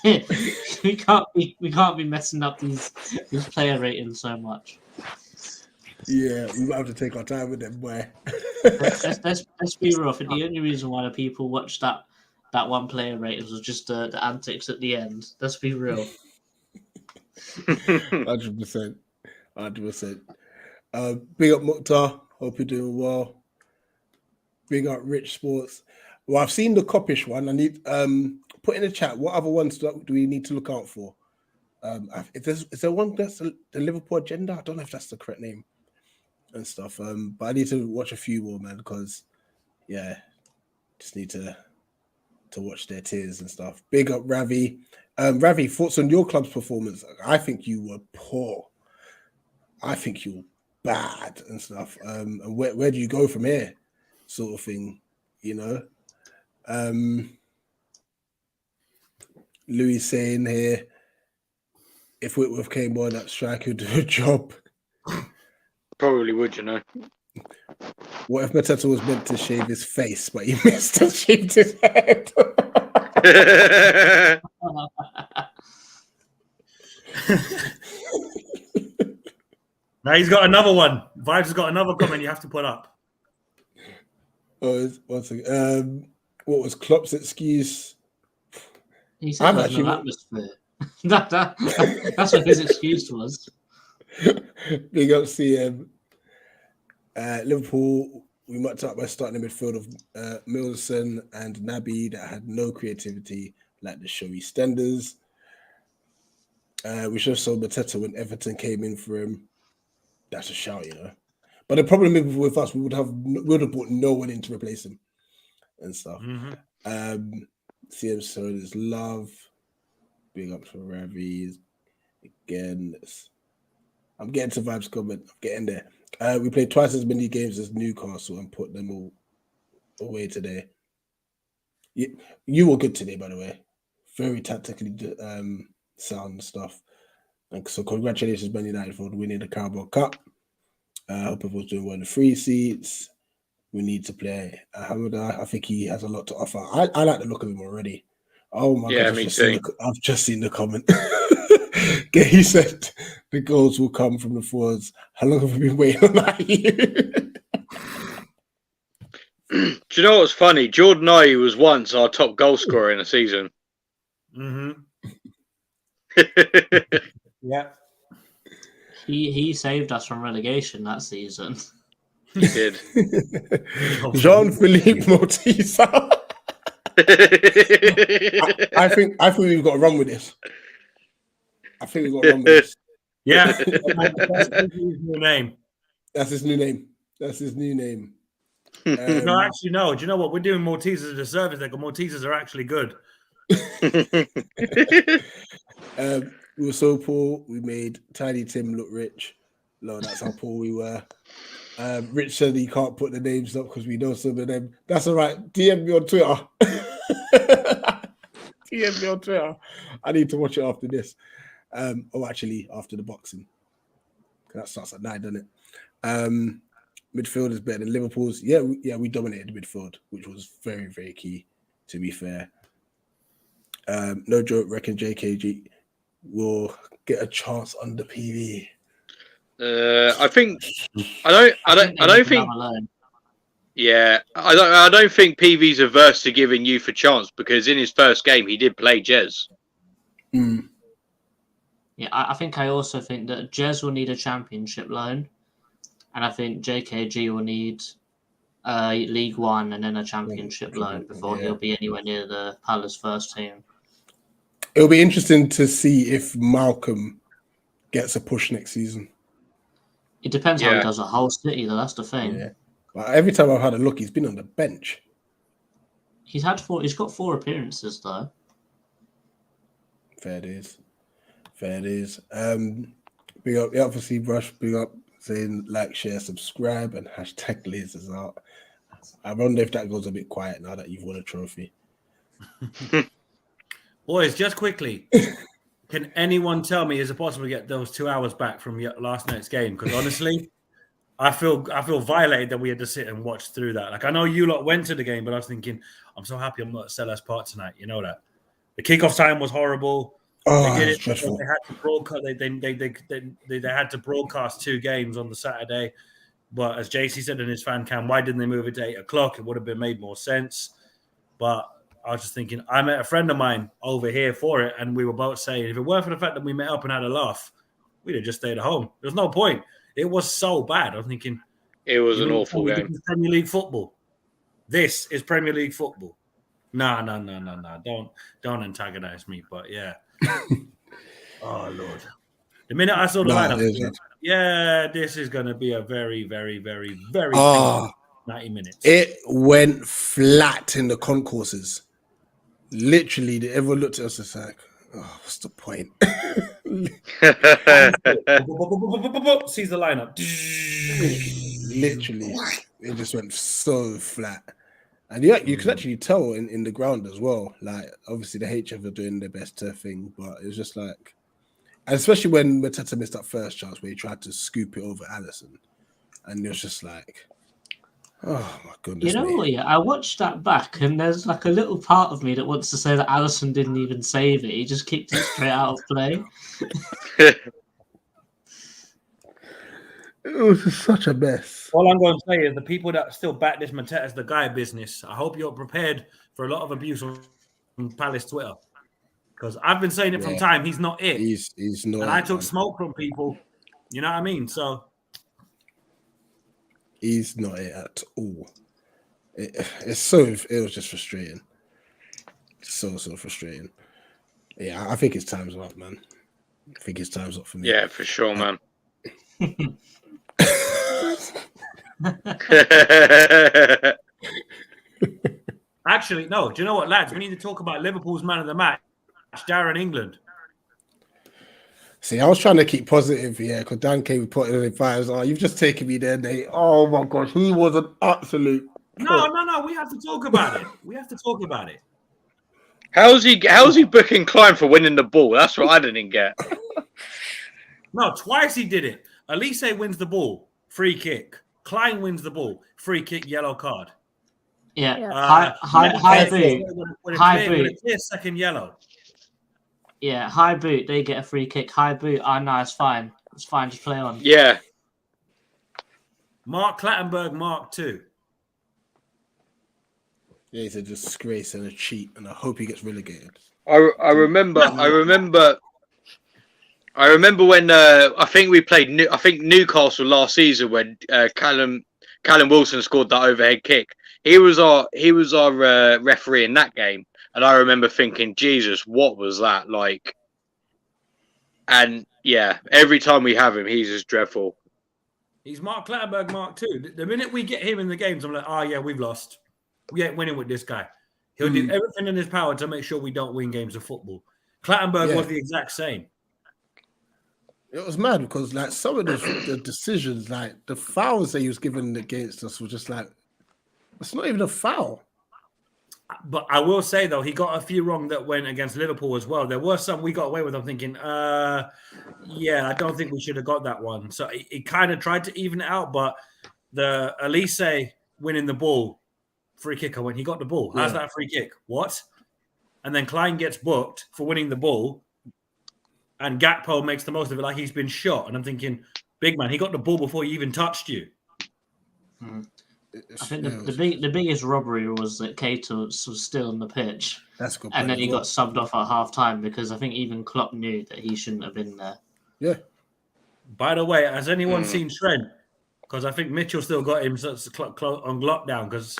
we can't be messing up these player ratings so much. Yeah, we might have to take our time with them, boy. let's be real. I think the only reason why the people watched that one player ratings was just the antics at the end. Let's be real. 100%. Big up Mukhtar. Hope you're doing well. Big up Rich Sports. Well, I've seen the Coppish one. I need put in the chat. What other ones do we need to look out for? Is there one that's the Liverpool agenda? I don't know if that's the correct name and stuff. But I need to watch a few more, man, because just need to watch their tiers and stuff. Big up Ravi. Ravi, thoughts on your club's performance? I think you were poor. I think you were bad and stuff. And where do you go from here? Sort of thing, you know. Louis saying here, if Whitworth came on, that striker would do a job. Probably would, you know. What if Mateta was meant to shave his face, but he missed and shaved his head? Now he's got another one. Vibes has got another comment you have to put up. One second. What was Klopp's excuse? He said there's no atmosphere. That's what his excuse was. Big up CM. Liverpool, we mucked up by starting the midfield of Milson and Naby that had no creativity like the showy Stenders. We should have sold Mateta when Everton came in for him. That's a shout, you know. But the problem with us, we would have brought no one in to replace him and stuff. Mm-hmm. CM Soda's love. Big up for Ravi. Again, I'm getting to Vibes comment. I'm getting there. We played twice as many games as Newcastle and put them all away today. You were good today, by the way. Very tactically sound stuff. And so congratulations, Man United, for winning the Carabao Cup. I hope everyone's doing well in the free seats. We need to play HAMMOND. I think he has a lot to offer. I like the look of him already. Oh my God! Me too. I've just seen the comment. He said the goals will come from the forwards. How long have we been waiting on that? Do you know what's funny? Jordan Ayew was once our top goal scorer in a season. Mm-hmm. Yeah. He saved us from relegation that season. He did. Jean-Philippe Mortisa. I think we've got to run with this. That's his new name. That's his new name. No, actually, no. Do you know what? We're doing Maltesers a disservice. Like, Maltesers are actually good. We were so poor, we made Tiny Tim look rich. No, that's how poor we were. Rich said he can't put the names up because we know some of them. That's all right. DM me on Twitter. DM me on Twitter. I need to watch it after this. Actually, after the boxing. That starts at 9, doesn't it? Midfield is better than Liverpool's. Yeah, we dominated the midfield, which was very, very key, to be fair. No joke, reckon JKG will get a chance under PV. I don't think. Yeah, I don't think PV's averse to giving youth a chance because in his first game he did play Jez. Mm. Yeah, I also think that Jez will need a championship loan, and I think JKG will need League One and then a championship loan before he'll be anywhere near the Palace first team. It'll be interesting to see if Malcolm gets a push next season. It depends how he does at Hull City, though. That's the thing. Yeah. But every time I've had a look, he's been on the bench. He's got 4 appearances though. Fair dues. Big up, obviously, Brush. Big up, saying like, share, subscribe, and hashtag Lasers out. I wonder if that goes a bit quiet now that you've won a trophy. Boys, just quickly, can anyone tell me, is it possible to get those 2 hours back from last night's game? Because honestly, I feel violated that we had to sit and watch through that. Like, I know you lot went to the game, but I was thinking, I'm so happy I'm not at Sellers Park tonight. You know that. The kickoff time was horrible. Oh, they did it was dreadful. They had to broadcast. They had to broadcast 2 games on the Saturday. But as JC said in his fan cam, why didn't they move it to 8 o'clock? It would have been made more sense. But I was just thinking, I met a friend of mine over here for it, and we were both saying, if it weren't for the fact that we met up and had a laugh, we'd have just stayed at home. There's no point. It was so bad. I was thinking, it was an awful game. This is Premier League football. This is Premier League football. No. Don't antagonize me. But yeah. Oh Lord. The minute I saw the lineup, this is going to be a very, very, very, very 90 minutes. It went flat in the concourses. Literally, everyone looked at us and was like, oh, what's the point? Sees the lineup. Literally, it just went so flat. And yeah, you could actually tell in the ground as well. Like, obviously, the HF are doing their best thing, but it's just like, and especially when MATETA missed that first chance where he tried to scoop it over Allison, and it was just like, oh my goodness. You know what? Yeah, I watched that back, and there's like a little part of me that wants to say that Allison didn't even save it. He just kicked it straight out of play. It was just such a mess. All I'm going to say is the people that still back this MATETA's the guy business. I hope you're prepared for a lot of abuse on Palace Twitter. Because I've been saying it from time. He's not it. He's not. And I took smoke from people. You know what I mean? So he's not it at all. It was just frustrating. So frustrating. Yeah, I think his time's up, man. I think his time's up for me. Yeah, for sure, man. Actually, no. Do you know what, lads? We need to talk about Liverpool's man of the match, Darren England. See, I was trying to keep positive, because Dan came putting in fires. Oh, you've just taken me there, Nate. Oh my gosh, he was an absolute. No. We have to talk about it. How's he booking Klein for winning the ball? That's what I didn't get. Oh, No, twice he did it. Elise wins the ball, free kick. Klein wins the ball, free kick, yellow card. Yeah, high boot. High boot. With a clear second yellow. Yeah, high boot. They get a free kick. High boot. No, it's fine. It's fine. Just play on. Yeah. Mark Clattenburg, Mark 2. Yeah, he's a disgrace and a cheat, and I hope he gets relegated. I remember when I think we played Newcastle last season when Callum Wilson scored that overhead kick. He was our referee in that game, and I remember thinking, Jesus, what was that like? And yeah, every time we have him, he's just dreadful. He's Mark Clattenburg, Mark 2. The minute we get him in the games, I'm like, oh yeah, we've lost. We ain't winning with this guy. He'll do everything in his power to make sure we don't win games of football. Clattenburg was the exact same. It was mad because like some of the decisions, like the fouls that he was given against us were just like, it's not even a foul. But I will say though, he got a few wrong that went against Liverpool as well. There were some we got away with. I'm thinking, I don't think we should have got that one. So he kind of tried to even it out, but the Elise winning the ball, free kick, he got the ball. How's that free kick? What? And then Klein gets booked for winning the ball. And Gakpo makes the most of it like he's been shot. And I'm thinking, big man, he got the ball before he even touched you. I think the biggest robbery was that Keita was still on the pitch. That's good. And then he got subbed off at half time because I think even Klopp knew that he shouldn't have been there. Yeah. By the way, has anyone seen Trent? Because I think Mitchell still got him on lockdown because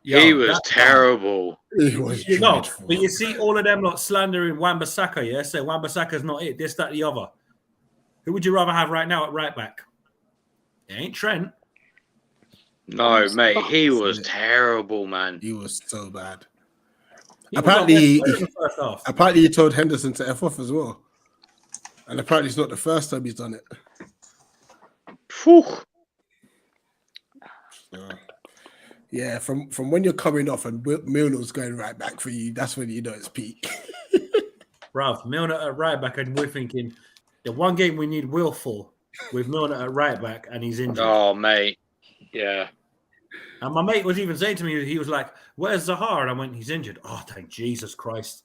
He was terrible. He was dreadful. But you see all of them lot slandering Wan-Bissaka, yeah? Say Wan-Bissaka's not it, this, that, the other. Who would you rather have right now at right back? It ain't Trent. No, mate, he was terrible, man. He was so bad. Apparently, he told Henderson to F off as well. And apparently it's not the first time he's done it. Whew. Yeah, from when you're coming off and Milner's going right back for you, that's when you know it's peak. Bruv, Milner at right back, and we're thinking the one game we need Will for with Milner at right back, and he's injured. Oh, mate. Yeah. And my mate was even saying to me, he was like, "Where's Zaha?" And I went, "He's injured." Oh, thank Jesus Christ.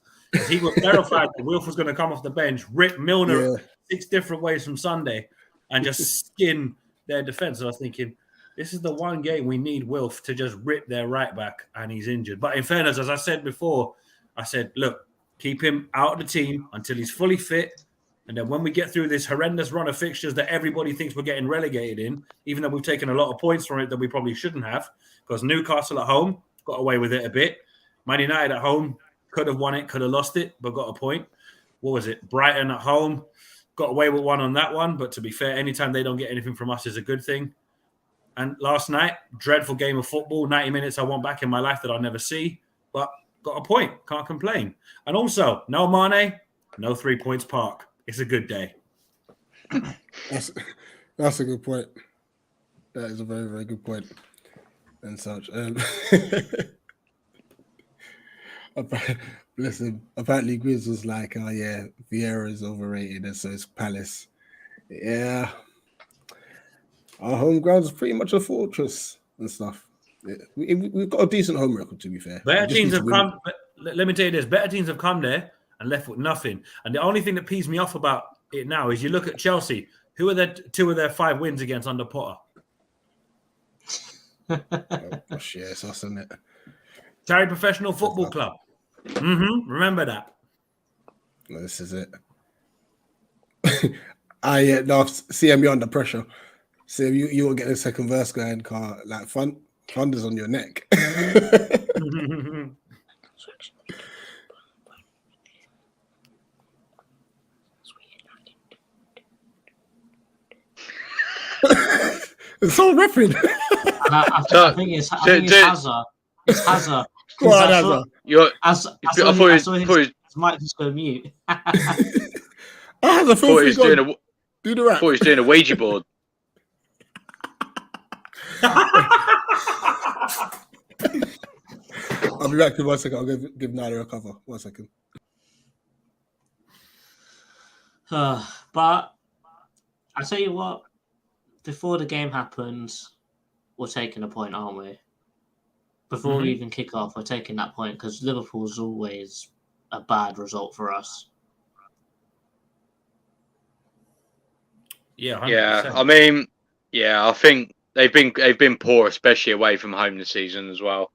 He was terrified that Wilf was going to come off the bench, rip Milner 6 different ways from Sunday, and just skin their defense. So I was thinking, this is the one game we need Wilf to just rip their right back, and he's injured. But in fairness, as I said before, I said, look, keep him out of the team until he's fully fit. And then when we get through this horrendous run of fixtures that everybody thinks we're getting relegated in, even though we've taken a lot of points from it that we probably shouldn't have, because Newcastle at home got away with it a bit. Man United at home could have won it, could have lost it, but got a point. What was it? Brighton at home got away with one on that one. But to be fair, anytime they don't get anything from us is a good thing. And last night, dreadful game of football, 90 minutes I want back in my life that I'll never see, but got a point, can't complain. And also, no Mane, no 3 points Park. It's a good day. That's a good point. That is a very, very good point. And such. Listen, apparently Grizz was like, oh yeah, Vieira is overrated and so is Palace. Yeah. Our home ground is pretty much a fortress and stuff. We've got a decent home record, to be fair. Better teams have come. Let me tell you this: better teams have come there and left with nothing. And the only thing that pees me off about it now is you look at Chelsea. Who are their 2 of their 5 wins against under Potter? Oh gosh, yeah, it's us, isn't it? Terry Professional Football Club. Remember that. No, this is it. No, CM, you're under pressure. So you will get the second verse going, car like thunder's on your neck. It's all ripping. I think it's Hazard. It's Hazard. Go on, Hazard. I thought his mic just go mute. Hazard, thought he was do the rap. Thought he was doing a Ouija board. I'll be back in 1 second. I'll give Nada a cover. 1 second. But I tell you what, before the game happens, we're taking a point, aren't we? Before we even kick off, we're taking that point because Liverpool's always a bad result for us. Yeah, 100%. Yeah. I mean, yeah, I think they've been poor, especially away from home this season as well.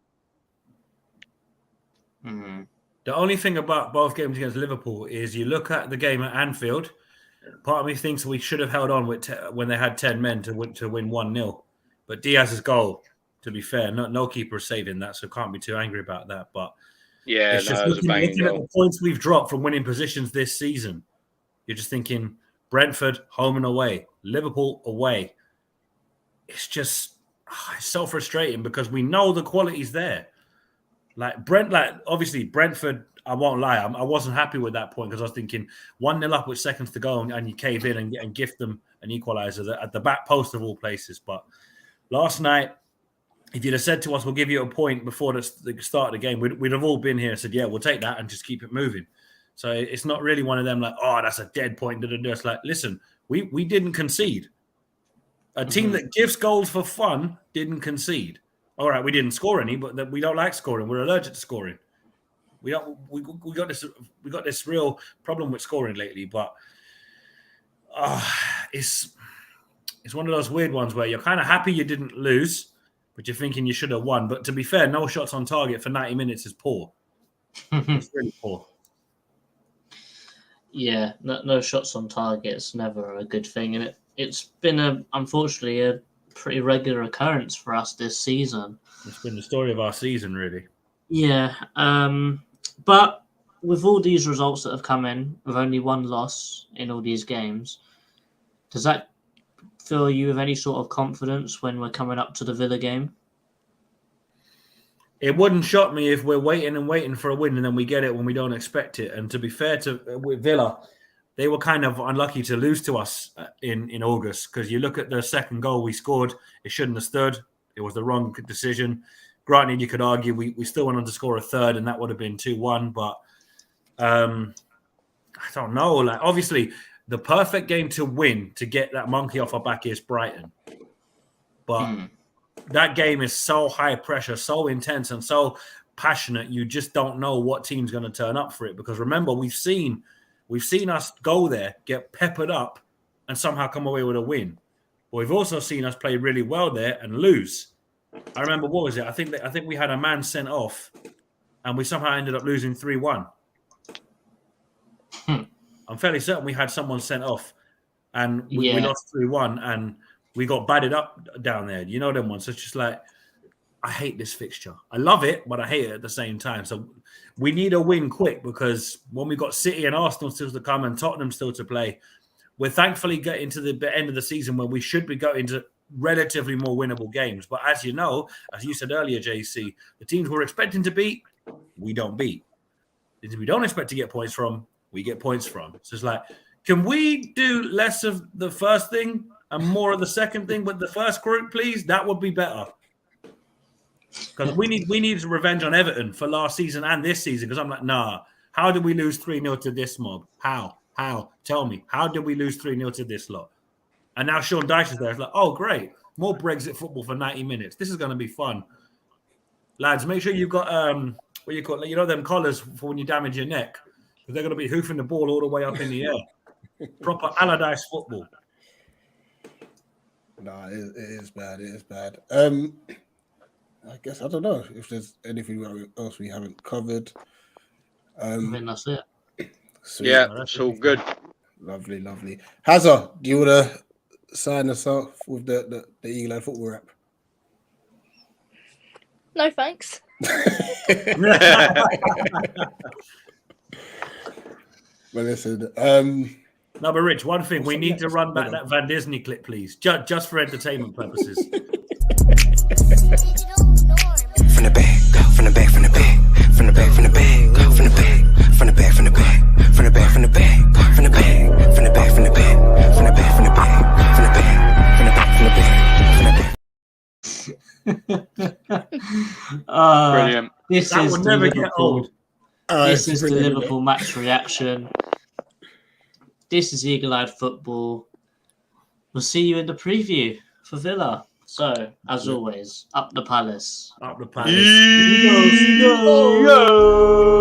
The only thing about both games against Liverpool is you look at the game at Anfield. Part of me thinks we should have held on with when they had 10 men to win 1-0. But Diaz's goal, to be fair, no keeper is saving that, so can't be too angry about that. But yeah, it's just looking at the points we've dropped from winning positions this season. You're just thinking Brentford home and away, Liverpool away. It's just it's so frustrating because we know the quality's there. Obviously Brentford, I won't lie, I wasn't happy with that point because I was thinking 1-0 up with seconds to go and you cave in and gift them an equaliser at the back post of all places. But last night, if you'd have said to us, we'll give you a point before the start of the game, we'd have all been here and said, yeah, we'll take that and just keep it moving. So it's not really one of them like, oh, that's a dead point. It's like, listen, we didn't concede. A team that gives goals for fun didn't concede. All right, we didn't score any, but we don't like scoring. We're allergic to scoring. We got this real problem with scoring lately. But it's one of those weird ones where you're kind of happy you didn't lose, but you're thinking you should have won. But to be fair, no shots on target for 90 minutes is poor. It's really poor. Yeah, no shots on target is never a good thing, and it's been unfortunately a pretty regular occurrence for us this season. It's been the story of our season, really. Yeah, but with all these results that have come in, with only one loss in all these games, does that fill you with any sort of confidence when we're coming up to the Villa game? It wouldn't shock me if we're waiting for a win and then we get it when we don't expect it. And to be fair to with Villa, they were kind of unlucky to lose to us in August, because you look at the second goal we scored, it shouldn't have stood. It was the wrong decision. Granted, you could argue we still went on to score a third and that would have been 2-1. But I don't know. Like, obviously, the perfect game to win, to get that monkey off our back, is Brighton. But that game is so high pressure, so intense and so passionate, you just don't know what team's going to turn up for it. Because remember, we've seen us go there, get peppered up, and somehow come away with a win. But we've also seen us play really well there and lose. I remember, what was it? I think we had a man sent off, and we somehow ended up losing 3-1. I'm fairly certain we had someone sent off, and we lost 3-1, and we got batted up down there. You know them ones. So it's just like, I hate this fixture. I love it, but I hate it at the same time. So we need a win quick, because when we got City and Arsenal still to come and Tottenham still to play, we're thankfully getting to the end of the season where we should be going to relatively more winnable games. But as you know, as you said earlier, JC, the teams we're expecting to beat, we don't beat. The teams we don't expect to get points from, we get points from. So it's like, can we do less of the first thing and more of the second thing with the first group, please? That would be better. Because we need revenge on Everton for last season and this season. Because I'm like, nah, how did we lose 3-0 to this mob? How? Tell me. How did we lose 3-0 to this lot? And now Sean Dyche is there. It's like, oh, great. More Brexit football for 90 minutes. This is going to be fun. Lads, make sure you've got, what you call it? You know them collars for when you damage your neck. Because they're going to be hoofing the ball all the way up in the air. Proper Allardyce football. Nah, it is bad. It is bad. I guess, I don't know if there's anything else we haven't covered. I think that's it. Sweet. Yeah, that's all good. Lovely. Hazza, do you want to sign us off with the Eagle Eye Football rap? No, thanks. Well, listen. No, but Rich, one thing, we need to run back that Van Disney clip, please, just for entertainment purposes. From the back, from the back, from the back, from the back, from the back, from the back, from the back, from the back, from the back, from the back, from the back, from the back, from the back, from the back, from the back, from the back, from the back, from the back, from the back. Brilliant. This That is will the never get Liverpool. old. This is the Liverpool match reaction. This is Eagle-Eyed Football. We'll see you in the preview for Villa. So, as always, up the Palace. Up the Palace. Yo.